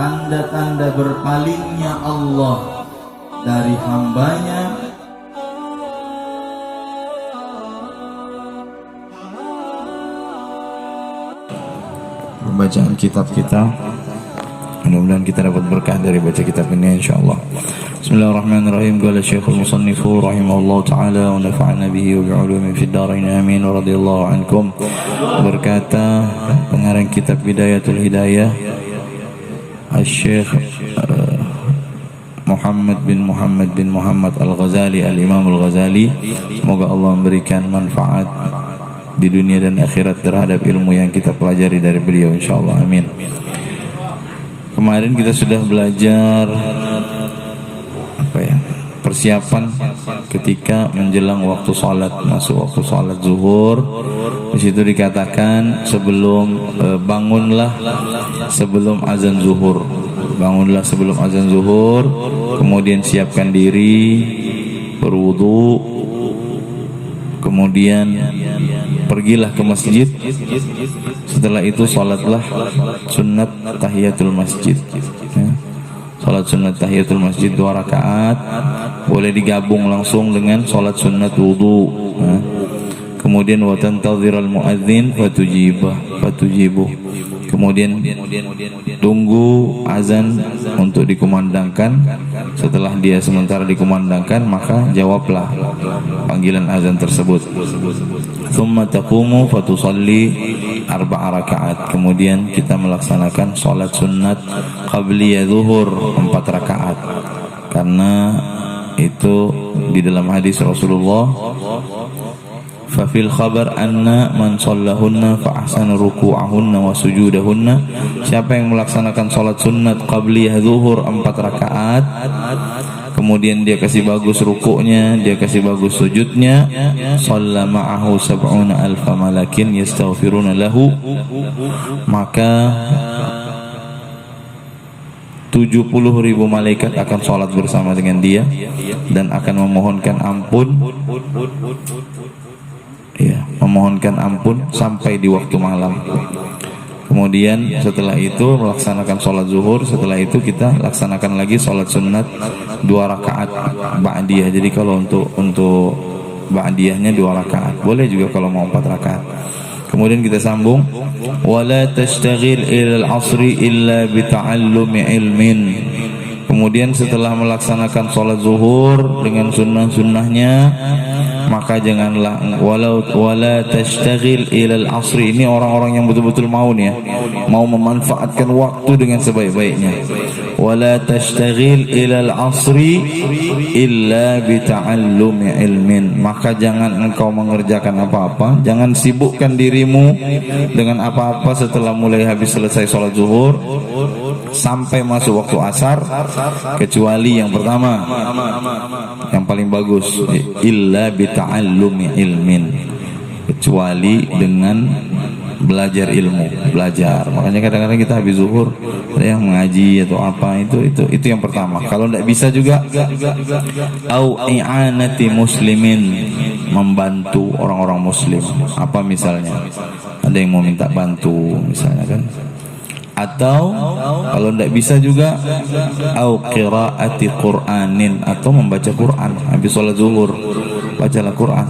tanda-tanda berpalingnya Allah dari hambanya, pembacaan kitab kita. Mudah-mudahan kita dapat berkah dari baca kitab ini insyaallah. Bismillahirrahmanirrahim. Qala Syekhul Musannif rahimahullah taala wa nafa'ana bihi wa bi'ulumin fid dharain amin wa radhiyallahu ankum. Berkata pengarang kitab Bidayatul Hidayah Syekh Muhammad bin Muhammad Al-Ghazali, Al-Imam Al-Ghazali, semoga Allah memberikan manfaat di dunia dan akhirat terhadap ilmu yang kita pelajari dari beliau insyaallah, amin. Kemarin kita sudah belajar persiapan ketika menjelang waktu salat, masuk waktu salat zuhur. Di situ dikatakan bangunlah sebelum azan zuhur. Bangunlah sebelum azan zuhur, kemudian siapkan diri, berwudu, kemudian pergilah ke masjid. Setelah itu salatlah sunat tahiyatul masjid. Salat sunat tahiyatul masjid 2 rakaat, boleh digabung langsung dengan salat sunat wudu. Kemudian wa tantadhiral muadzin fatujibuh. Kemudian tunggu azan untuk dikumandangkan. Setelah dia sementara dikumandangkan, maka jawablah panggilan azan tersebut. Tsumma taqumu fatusalli 4 rakaat. Kemudian kita melaksanakan salat sunnat qabliyah zuhur 4 rakaat. Karena itu di dalam hadis Rasulullah, fafil khabar anna man shallahunna fa ahsana ruku'ahunna wa sujudahunna. Siapa yang melaksanakan salat sunat qabliyah zuhur 4 rakaat, kemudian dia kasih bagus rukuknya, dia kasih bagus sujudnya, shalla ma'ahu 70 alfa malakin yastaghfiruna lahu, maka 70.000 malaikat akan sholat bersama dengan dia dan akan memohonkan ampun, memohonkan ampun sampai di waktu malam. Kemudian setelah itu melaksanakan sholat zuhur. Setelah itu kita laksanakan lagi sholat sunat 2 rakaat ba'diyah. Jadi kalau untuk ba'diyahnya 2 rakaat, boleh juga kalau mau 4 rakaat. Kemudian kita sambung, wala tashtaghil ila al-'asri illa bi ta'allumi ilmin. Kemudian setelah melaksanakan sholat zuhur dengan sunnah-sunnahnya, maka janganlah wala tashtaghil ila al-'asri. Ini orang-orang yang betul-betul mau nih ya, mau memanfaatkan waktu dengan sebaik-baiknya. Wala tashtaghil ila al-'asri illa bi ta'allumi ilmin. Maka jangan engkau mengerjakan apa-apa, jangan sibukkan dirimu dengan apa-apa setelah mulai habis selesai sholat zuhur sampai masuk waktu asar, kecuali yang pertama, yang paling bagus, illa bi ta'allumi ilmin, kecuali dengan belajar ilmu, belajar. Makanya kadang-kadang kita habis zuhur yang mengaji atau apa, itu yang pertama. Kalau tidak bisa juga au i'anati muslimin, membantu orang-orang muslim. Apa misalnya? Ada yang mau minta bantu misalnya kan. Atau kalau tidak bisa juga au qiraati Qur'anin, atau membaca Quran habis sholat zuhur, bacalah Quran.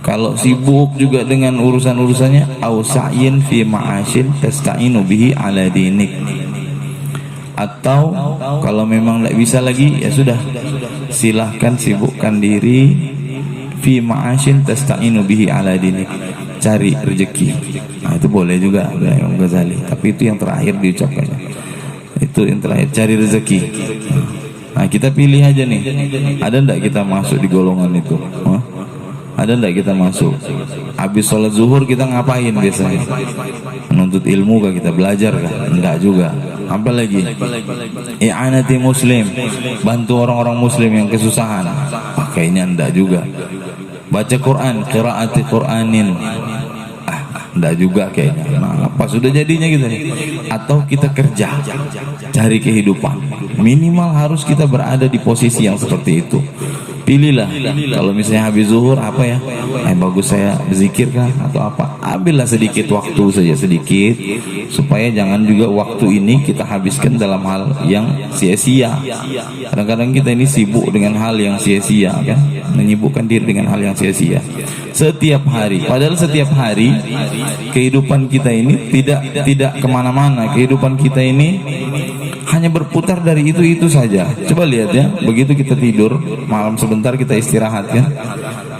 Kalau sibuk juga dengan urusan-urusannya, au sa'yin fi ma'ashin tasta'inu bihi ala dinik. Atau kalau memang tidak bisa lagi, ya sudah, silahkan sibukkan diri fi ma'ashin tasta'inu bihi ala dinik, cari rezeki. Nah, itu boleh juga Imam Ghazali, tapi itu yang terakhir diucapkannya. Itu yang terakhir, cari rezeki. Nah, kita pilih aja nih, ada enggak kita masuk di golongan itu? Ada enggak kita masuk? Habis sholat zuhur kita ngapain biasanya? Menuntut ilmu kah, kita belajar kah? Enggak juga. Apa lagi? I'anati muslim, bantu orang-orang muslim yang kesusahan. Kayaknya enggak juga. Baca Quran, qiraati Qur'anin. Enggak juga kayaknya. Nah, apa sudah jadinya gitu nih? Atau kita kerja, cari kehidupan. Minimal harus kita berada di posisi yang seperti itu. Pilihlah. Kalau misalnya habis zuhur apa ya? Bagus saya berzikir kah atau apa? Ambillah sedikit waktu saja, sedikit, supaya jangan juga waktu ini kita habiskan dalam hal yang sia-sia. Kadang-kadang kita ini sibuk dengan hal yang sia-sia, kan? Menyibukkan diri dengan hal yang sia-sia. Setiap hari, padahal setiap hari kehidupan kita ini tidak kemana-mana. Kehidupan kita ini hanya berputar dari itu saja. Coba lihat ya, begitu kita tidur malam sebentar, kita istirahat kan,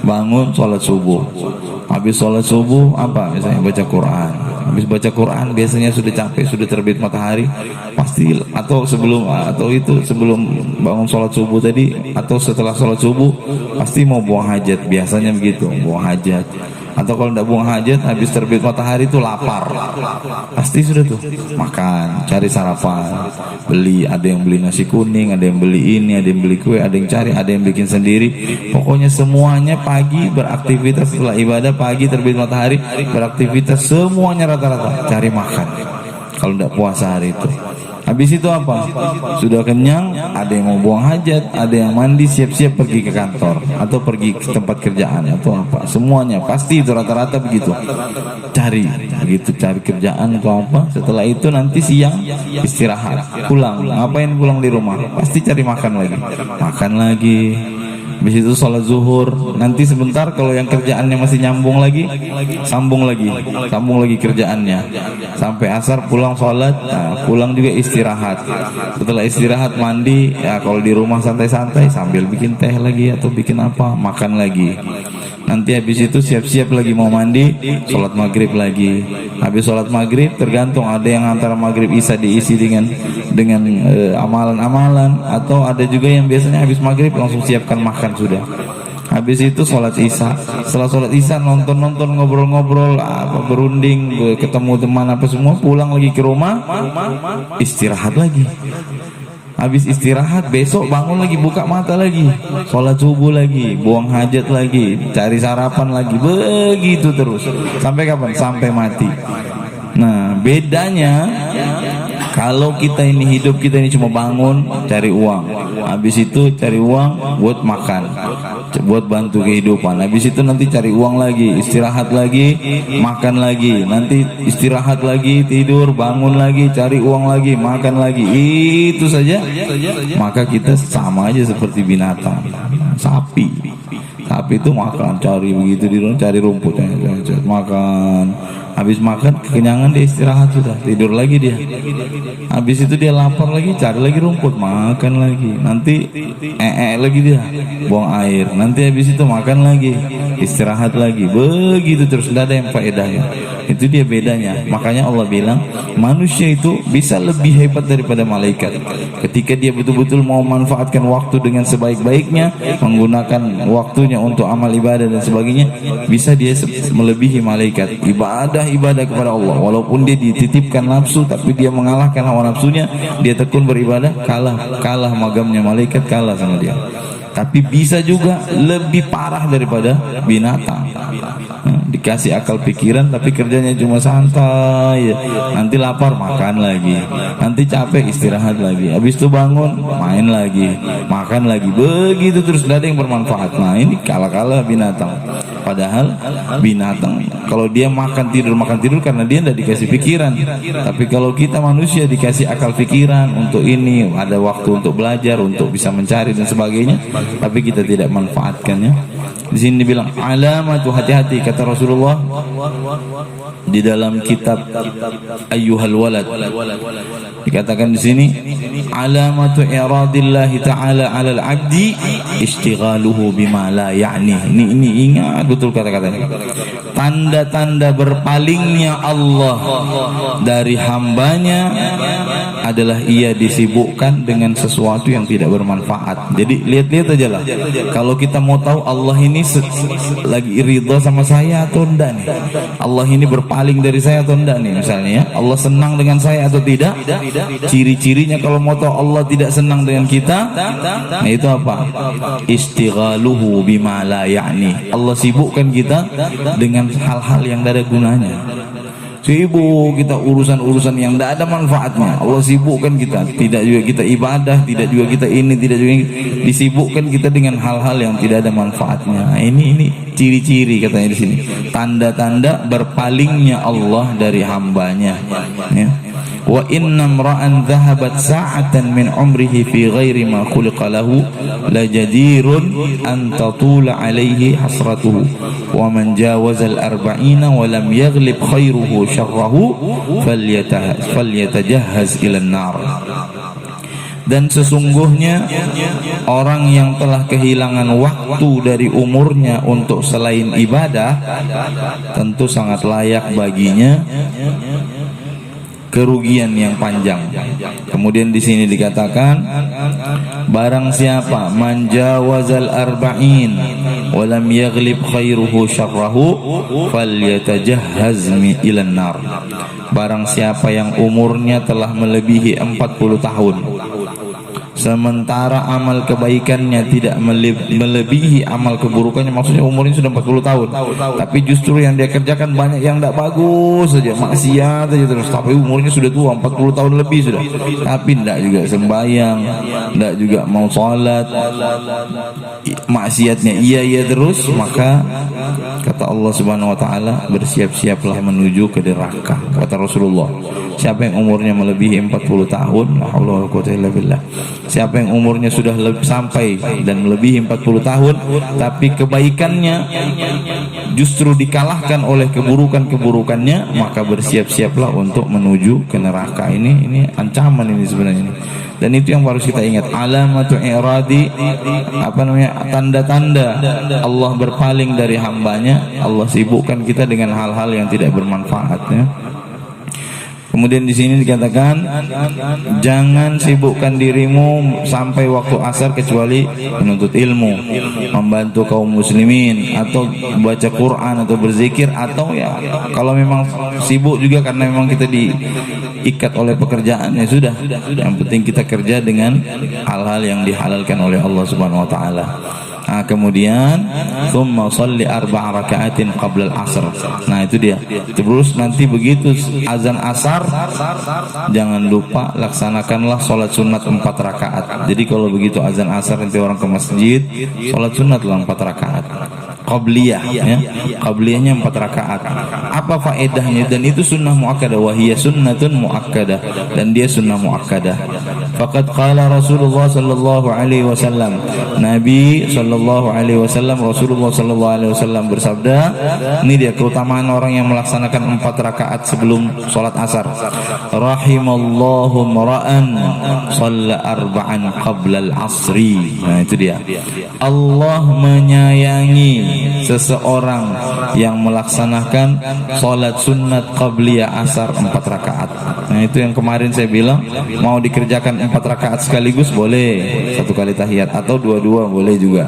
bangun sholat subuh, habis sholat subuh apa misalnya baca Quran, habis baca Quran biasanya sudah capek, sudah terbit matahari pasti, atau sebelum bangun sholat subuh tadi atau setelah sholat subuh pasti mau buang hajat, biasanya begitu, buang hajat. Atau kalau tidak buang hajat, habis terbit matahari itu lapar, pasti sudah tuh makan, cari sarapan, beli, ada yang beli nasi kuning, ada yang beli ini, ada yang beli kue, ada yang cari, ada yang bikin sendiri. Pokoknya semuanya pagi beraktivitas, setelah ibadah pagi terbit matahari beraktivitas, semuanya rata-rata cari makan. Kalau tidak puasa hari itu, habis itu apa? Sudah kenyang, ada yang mau buang hajat, ada yang mandi, siap-siap pergi ke kantor atau pergi ke tempat kerjaan atau apa. Semuanya pasti itu rata-rata begitu. Cari kerjaan atau apa. Setelah itu nanti siang istirahat, pulang. Ngapain pulang di rumah? Pasti cari makan lagi. Habis itu sholat zuhur, nanti sebentar kalau yang kerjaannya masih nyambung lagi, sambung lagi kerjaannya sampai asar, pulang sholat, pulang juga istirahat. Setelah istirahat mandi, ya kalau di rumah santai-santai sambil bikin teh lagi atau bikin apa, makan lagi. Nanti habis itu siap-siap lagi mau mandi, sholat maghrib lagi. Habis sholat maghrib, tergantung, ada yang antara maghrib isya diisi dengan amalan-amalan, atau ada juga yang biasanya habis maghrib langsung siapkan makan sudah. Habis itu sholat isya. Setelah sholat isya nonton, ngobrol-ngobrol, berunding, ketemu teman apa semua, pulang lagi ke rumah, istirahat lagi. Habis istirahat, besok bangun lagi, buka mata lagi, sholat subuh lagi, buang hajat lagi, cari sarapan lagi, begitu terus. Sampai kapan? Sampai mati. Nah, bedanya kalau kita ini hidup, kita ini cuma bangun, cari uang, habis itu cari uang buat makan, buat bantu kehidupan. Habis itu nanti cari uang lagi, istirahat lagi, makan lagi, nanti istirahat lagi, tidur, bangun lagi, cari uang lagi, makan lagi. Itu saja. Maka kita sama aja seperti binatang. Sapi itu makan, cari begitu di rumah, cari rumput, makan. Habis makan kekenyangan, dia istirahat, sudah tidur lagi dia. Habis itu dia lapar lagi, cari lagi rumput, makan lagi. Nanti lagi dia, buang air. Nanti habis itu makan lagi, istirahat lagi. Begitu terus, tidak ada yang faedahnya. Itu dia bedanya. Makanya Allah bilang manusia itu bisa lebih hebat daripada malaikat. Ketika dia betul-betul mau manfaatkan waktu dengan sebaik-baiknya, menggunakan waktunya untuk amal ibadah dan sebagainya, bisa dia melebihi malaikat. Ibadah kepada Allah, walaupun dia dititipkan nafsu, tapi dia mengalahkan hawa nafsunya, dia tekun beribadah, kalah magamnya malaikat, kalah sama dia. Tapi bisa juga lebih parah daripada binatang. Dikasih akal pikiran tapi kerjanya cuma santai. Nanti lapar, makan lagi. Nanti capek, istirahat lagi. Habis itu bangun, main lagi, makan lagi. Begitu terus, tidak ada yang bermanfaat. Nah, ini kalah binatang. Padahal binatang kalau dia makan tidur karena dia tidak dikasih pikiran. Tapi kalau kita manusia dikasih akal pikiran untuk ini, ada waktu untuk belajar, untuk bisa mencari dan sebagainya, tapi kita tidak manfaatkannya. Di sini dibilang alamatu, hati-hati, kata Rasulullah di dalam kitab Ayyuhal Walad, dikatakan di sini alamatu iradillahi ta'ala 'alal 'abdi istighaluhu bima la ya'ni. Ini ingat betul kata-katanya. Tanda-tanda berpalingnya Allah dari hambanya adalah ia disibukkan dengan sesuatu yang tidak bermanfaat. Jadi lihat-lihat aja lah. Kalau kita mau tahu Allah ini lagi ridha sama saya atau enggak nih, Allah ini berpaling dari saya atau enggak nih, misalnya ya, Allah senang dengan saya atau tidak. Ciri-cirinya kalau mau tahu Allah tidak senang dengan kita, nah itu apa? Istighaluhu bima la ya'ni. Allah sibukkan kita dengan hal-hal yang tidak ada gunanya. Sibuk kita urusan-urusan yang tidak ada manfaatnya. Allah sibukkan kita. Tidak juga kita ibadah, tidak juga kita ini, tidak juga ini. Disibukkan kita dengan hal-hal yang tidak ada manfaatnya. Nah, ini ciri-ciri katanya di sini. Tanda-tanda berpalingnya Allah dari hambanya. Ya. Wa inna imra'an dhahabat sa'atan min umrihi fi ghairi ma khuliqa lahu la jadirun an tatula alayhi hasratuhu wa man jawaza al-arba'ina wa lam yaghlib khairuhu syarrahu falyatajahhaz ila an-nar. Dan sesungguhnya orang yang telah kehilangan waktu dari umurnya untuk selain ibadah, tentu sangat layak baginya kerugian yang panjang. Kemudian di sini dikatakan, barang siapa manjawazal arba'in wa lam yaghlib khairuhu syarrahu falyatajahhaz ilan nar. Barang siapa yang umurnya telah melebihi 40 tahun sementara amal kebaikannya tidak melebihi amal keburukannya, maksudnya umurnya sudah 40 tahun tapi justru yang dia kerjakan banyak yang tidak bagus saja, maksiat saja terus, tapi umurnya sudah tua, 40 tahun lebih sudah, tapi tidak juga sembahyang, tidak juga mau sholat, maksiatnya iya terus, maka kata Allah Subhanahu wa taala, bersiap-siaplah menuju ke neraka. Kata Rasulullah, siapa yang umurnya melebihi 40 tahun, la haula wala quwwata illa billah, siapa yang umurnya sudah sampai dan melebihi 40 tahun tapi kebaikannya justru dikalahkan oleh keburukan-keburukannya, maka bersiap-siaplah untuk menuju ke neraka. Ini ancaman ini sebenarnya. Dan itu yang harus kita ingat, alamatu i'radi, tanda-tanda Allah berpaling dari hambanya. Allah sibukkan kita dengan hal-hal yang tidak bermanfaat, ya. Kemudian di sini dikatakan, jangan sibukkan dirimu sampai waktu asar kecuali menuntut ilmu, membantu kaum muslimin, atau baca Quran, atau berzikir, atau ya kalau memang sibuk juga karena memang kita diikat oleh pekerjaan, ya sudah. Yang penting kita kerja dengan hal-hal yang dihalalkan oleh Allah Subhanahu wa taala. Nah, kemudian thumma sholli 4 raka'atin qabla al-'asr. Nah, itu dia. Terus nanti begitu azan asar, jangan lupa laksanakanlah sholat sunat 4 rakaat. Jadi kalau begitu azan asar nanti orang ke masjid, sholat sunatlah 4 rakaat. Qabliyah, ya. Qabliyahnya 4 rakaat. Apa faedahnya? Dan itu sunnah muakkadah, wa hiya sunnatun muakkadah, dan dia sunnah muakkadah. Faqad qala Rasulullah sallallahu alaihi wasallam, Nabi sallallahu alaihi wasallam, Rasulullah sallallahu alaihi wasallam bersabda, ini dia keutamaan orang yang melaksanakan 4 rakaat sebelum sholat asar. Rahimallahu mar'an shalla 4 qabla al-'asri. Nah, itu dia. Allah menyayangi seseorang yang melaksanakan sholat sunat qabliyah asar 4 rakaat. Nah, itu yang kemarin saya bilang, mau dikerjakan 4 rakaat sekaligus boleh, 1 kali tahiyat, atau 2-2 boleh juga.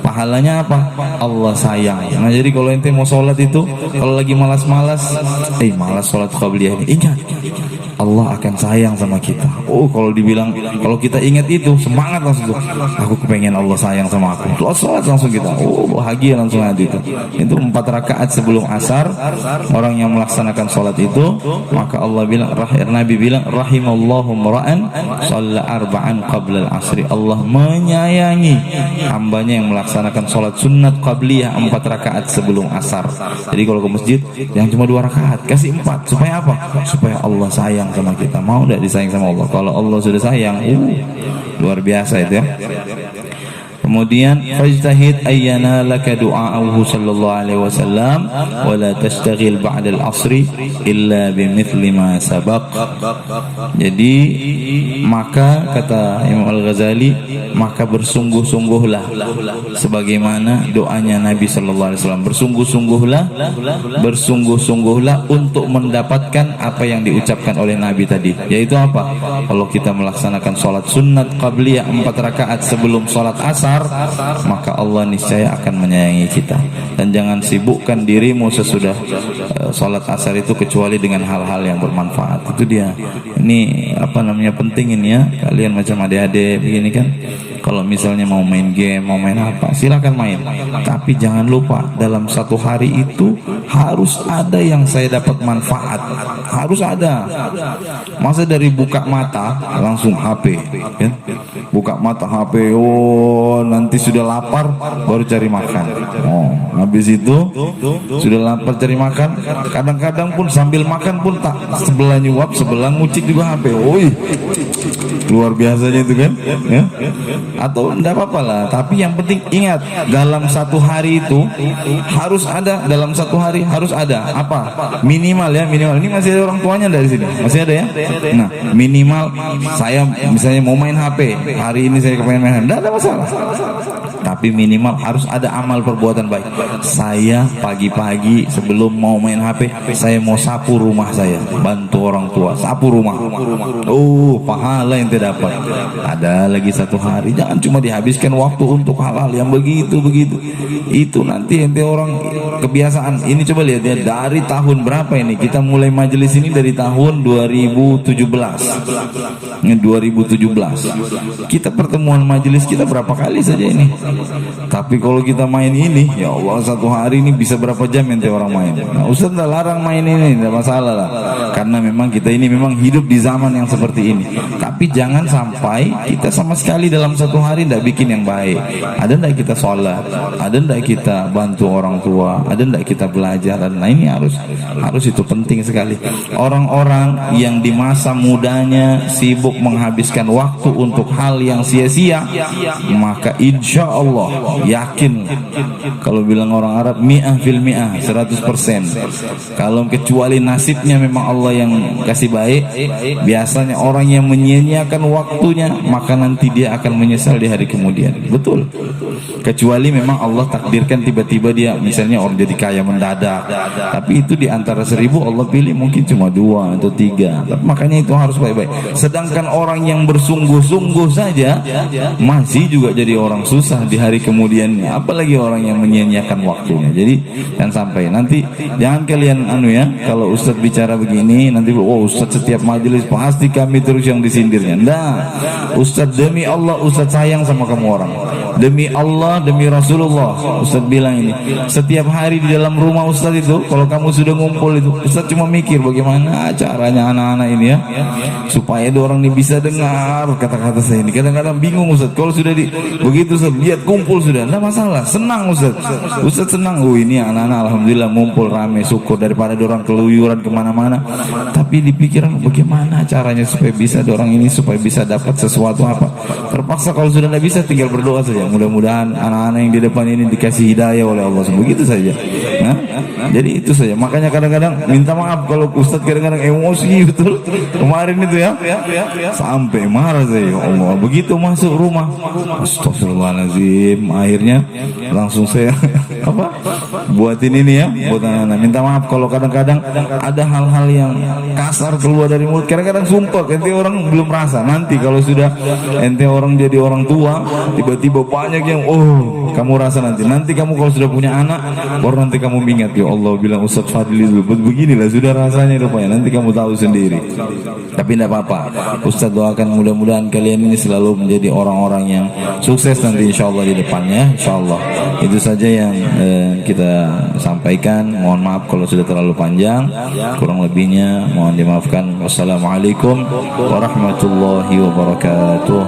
Pahalanya apa? Allah sayang. Nah, jadi kalau ente mau sholat itu, kalau lagi malas-malas, malas sholat qabliyah ini, ingat Allah akan sayang sama kita. Oh, kalau dibilang, kalau kita ingat itu, semangat langsung tuh. Aku kepengen Allah sayang sama aku. Sholat langsung kita. Oh, bahagia langsung hati itu. Itu 4 rakaat sebelum asar. Orang yang melaksanakan sholat itu, maka Allah bilang, Nabi bilang, rahimallahu mar'an shalla 4 qabla al-'asri. Allah menyayangi hambanya yang melaksanakan sholat sunat qabliyah 4 rakaat sebelum asar. Jadi kalau ke masjid, yang cuma 2 rakaat, kasih 4. Supaya apa? Supaya Allah sayang sama kita. Mau tidak disayang sama Allah? Kalau Allah sudah sayang, luar biasa itu, ya. Kemudian fajtahid ayyana laka du'a'uhu sallallahu alaihi wasallam wa la tashtaghil ba'da al-'asri illa bimithli ma sabaq. Jadi maka kata Imam Al-Ghazali, maka bersungguh-sungguhlah sebagaimana doanya Nabi sallallahu alaihi wasallam. Bersungguh-sungguhlah untuk mendapatkan apa yang diucapkan oleh Nabi tadi, yaitu apa? Kalau kita melaksanakan sholat sunat qabliyah 4 rakaat sebelum sholat asar, asar, maka Allah niscaya akan menyayangi kita. Dan jangan sibukkan dirimu sesudah sholat asar itu kecuali dengan hal-hal yang bermanfaat. Itu dia. Ini apa namanya, penting ini ya. Kalian macam adik-adik begini kan, kalau misalnya mau main game, mau main apa, silakan main. Tapi jangan lupa dalam satu hari itu harus ada yang saya dapat manfaat. Harus ada. Masa dari buka mata langsung HP, ya? Buka mata HP, oh nanti sudah lapar baru cari makan. Oh, habis itu sudah lapar cari makan. Kadang-kadang pun sambil makan pun tak sebelah nyuap, sebelah ngucik juga HP. Oi, luar biasanya itu kan, ya? Atau enggak apa-apa lah, tapi yang penting ingat dalam satu hari itu harus ada, dalam satu hari harus ada apa? Minimal ya, minimal. Ini masih ada orang tuanya dari sini, masih ada ya. Nah, minimal saya misalnya mau main HP, hari ini saya kepengen main HP, enggak ada masalah. Tapi minimal harus ada amal perbuatan baik. Saya pagi-pagi sebelum mau main HP, saya mau sapu rumah saya, bantu orang tua, sapu rumah. Oh, pahala yang tidak dapat. Ada lagi satu hari, jangan cuma dihabiskan waktu untuk hal-hal yang begitu. Itu nanti ente orang kebiasaan. Ini coba lihat ya, dari tahun berapa ini kita mulai majelis ini, dari tahun 2017. 2017. Kita pertemuan majelis kita berapa kali saja ini. Tapi kalau kita main ini, ya Allah, satu hari ini bisa berapa jam ente orang main. Nah, Ustaz tak larang main ini, tidak masalah lah. Karena memang kita ini memang hidup di zaman yang seperti ini. Tapi jangan sampai kita sama sekali dalam satu hari tidak bikin yang baik. Ada tidak kita sholat, ada tidak kita bantu orang tua, ada tidak kita belajar. Dan nah, ini harus itu penting sekali. Orang-orang yang di masa mudanya sibuk menghabiskan waktu untuk hal yang sia-sia, maka insya Allah yakin, kalau bilang orang Arab, mi'ah fil mi'ah, 100%. Kalau kecuali nasibnya memang Allah yang kasih baik, biasanya orang yang menyia-nyiakan waktunya, maka nanti dia akan menyesal di hari kemudian. Betul. Kecuali memang Allah takdirkan tiba-tiba dia misalnya orang jadi kaya mendadak, tapi itu di antara 1000 Allah pilih mungkin cuma 2 atau 3. Tapi makanya itu harus baik-baik. Sedangkan orang yang bersungguh-sungguh saja masih juga jadi orang susah di hari kemudiannya, apalagi orang yang menyia-nyiakan waktunya. Jadi jangan sampai nanti, jangan kalian kalau Ustadz bicara begini nanti oh Ustadz setiap majelis pasti kami terus yang disindirnya. Nah, Ustadz demi Allah Ustadz sayang sama kamu orang, demi Allah demi Rasulullah. Ustadz bilang ini setiap hari di dalam rumah Ustadz itu, kalau kamu sudah ngumpul itu, Ustadz cuma mikir bagaimana caranya anak-anak ini ya supaya ada orang ini bisa dengar kata-kata saya ini. Kadang-kadang bingung Ustadz, kalau sudah begitu Ustadz lihat kumpul sudah, enggak masalah, senang Ustadz senang. Oh ini anak-anak alhamdulillah ngumpul rame, syukur, daripada orang keluyuran kemana-mana. Tapi dipikiran bagaimana caranya supaya bisa orang ini supaya bisa dapat sesuatu apa. Terpaksa kalau sudah tidak bisa tinggal berdoa saja, mudah-mudahan anak-anak yang di depan ini dikasih hidayah oleh Allah. Begitu saja. Nah, jadi itu saja. Makanya kadang-kadang minta maaf kalau Ustadz kadang-kadang emosi betul. Kemarin itu ya sampai marah saya, ya Allah. Begitu masuk rumah, astagfirullahaladzim, akhirnya langsung saya buatin ini ya buat anak-anak. Minta maaf kalau kadang-kadang ada hal-hal yang kasar keluar dari mulut. Kadang-kadang sumpah ente orang belum rasa. Nanti kalau sudah ente orang jadi orang tua, tiba-tiba banyak yang kamu rasa nanti kamu kalau sudah punya anak, baru nanti kamu ingat, ya Allah bilang Ustadz Fadli itu beginilah sudah rasanya rupanya, nanti kamu tahu sendiri. Tapi tidak apa-apa, Ustadz doakan mudah-mudahan kalian ini selalu menjadi orang-orang yang sukses nanti insyaallah di depannya, insyaallah. Itu saja yang kita sampaikan. Mohon maaf kalau sudah terlalu panjang, kurang lebihnya mohon dimaafkan. Wassalamualaikum warahmatullahi wabarakatuh.